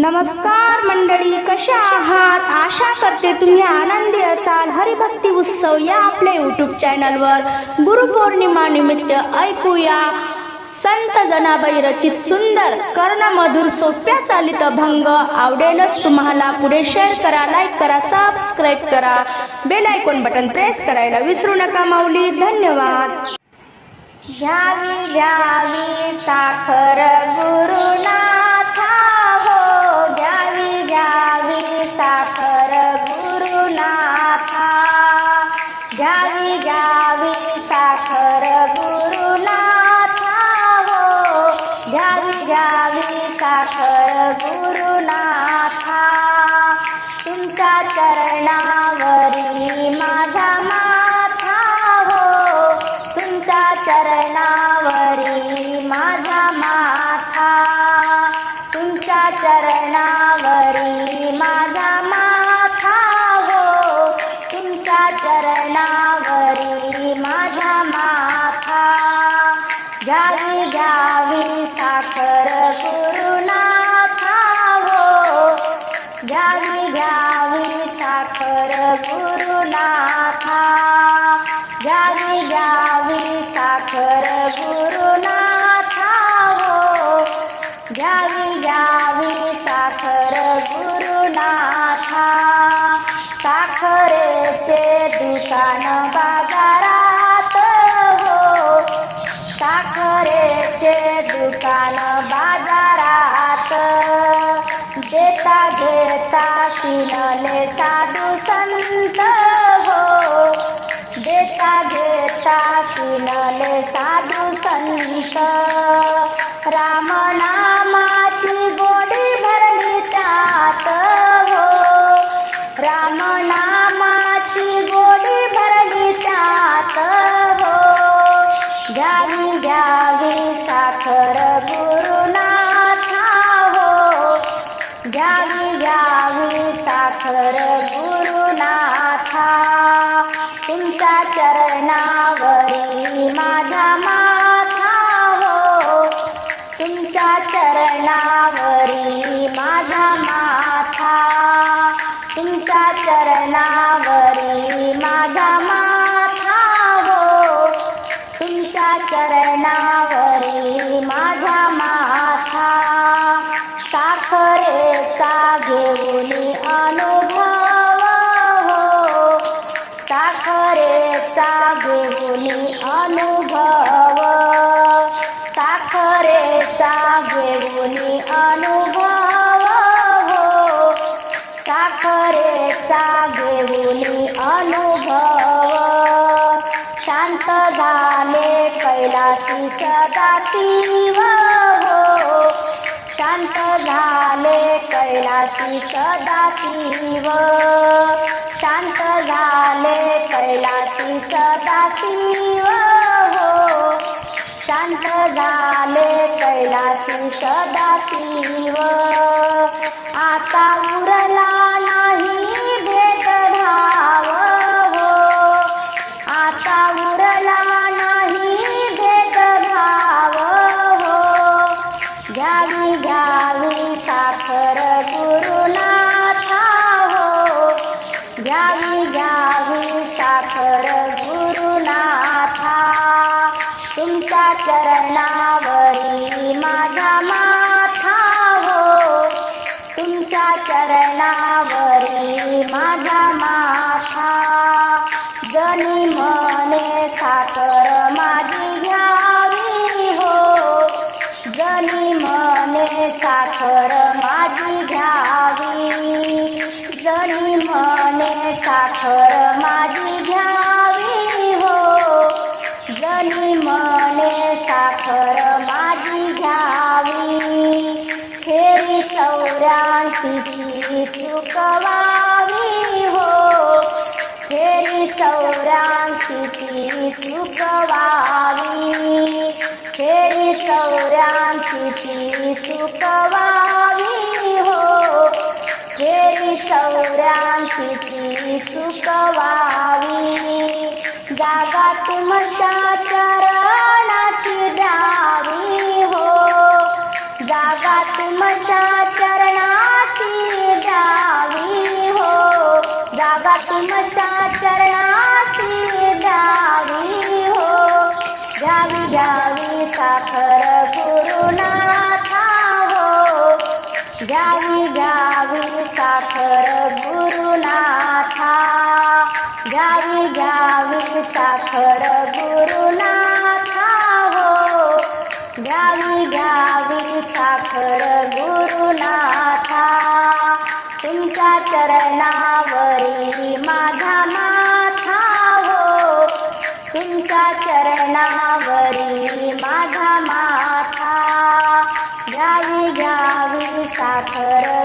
नमस्कार मंडळी, कशा आहात? आशा करते तुम्ही आनंदी असाल. हरिभक्ती उत्सव या आपल्या यूट्यूब चॅनलवर गुरुपौर्णिमा निमित्त ऐकूया संत जनाबाई रचित सुंदर कर्णमधुर सोप्या चालीत अभंग. आवडेलच तुम्हाला पुढे शेअर करा, लाईक करा, सबस्क्राईब करा, बेल आयकॉन बटन प्रेस करायला विसरू नका. माऊली, धन्यवाद. घ्यावी घ्यावी साखर गुरुनाथा हो, घ्यावी घ्यावी साखर गुरुनाथा, घ्यावी घ्यावी साखर गुरुनाथा हो, घ्यावी घ्यावी साखर गुरुनाथा. तुमच्या चरणावरी माझा माथा हो, तुमच्या चरणावरी माझा माथा, तुमच्या चरणावरी माझा माथा हो, तुमच्या चरणावरी माझा माथा. घ्यावी घ्यावी साखर गुरुनाथा हो, घ्यावी घ्यावी साखर गुरुनाथा, घ्यावी घ्यावी साखर गुरुनाथा हो, घ्यावी घ्यावी साखर गुरुनाथा. साखरेचे दुकान बाजारात हो, साखरेचे दुकान बाजारात, देता घेता किनले साधू संत हो, देता घेता किनले साधू संत. राम नामाची गोडी भरली त्यात हो, राम नामाची गोडी भरली त्यात हो. घ्यावी घ्यावी साखर गुरुनाथा हो, घ्यावी घ्यावी साखर गुरुनाथा. तुमच्या चरणावरी माझा माथा हो, तुमच्या चरणावरी माझा माथा, तुमच्या चरणावरी माझा माथा हो, तुमच्या चरणावरी माझा माथा. साखरेचा घेऊनी अनुभव हो, साखरेचा घेऊनी अनुभव, साखरेचा घेऊनी अनुभव हो, साखरेचा घेऊनी अनुभव. शांत झाले कैलासी सदाशिव हो, शांत झाले कैलासी सदाशिव, शांत झाले कैलासी सदाशिव हो, शांत झाले कैलासी सदाशिव. आता उरला नाही भेदभाव हो, आता उरला नाही भेदभाव हो. घ्यावी घ्यावी साखर गुरुनाथा हो, घ्यावी घ्यावी साखर गुरुनाथा. तुमच्या चरणावरी माझा माथा हो, तुमच्या चरणावरी माझा माथा. जनी म्हणे साखर माझी घ्यावी हो, जनी म्हणे साखर माझी घ्यावी, जनी म्हणे साखर माझी घ्यावी हो, जनी म्हणे साखर माझी घ्यावी. फेरी 84ची चुकवावी हो, फेरी 84ची चुकवावी, फेरी 84ची चुकवावी हो, फेरी 84ची चुकवावी. जागा तुमच्या चरणाची द्यावी हो, जागा तुमच्या चरणा घ्यावी घ्यावी साखर गुरुनाथा घ्यावी घ्यावी साखर गुरुनाथा हो घ्यावी घ्यावी साखर गुरुनाथा तुमच्या चरणावरी माझा माथा हो तुमच्या चरणावरी माझा माथा घ्यावी घ्यावी साखर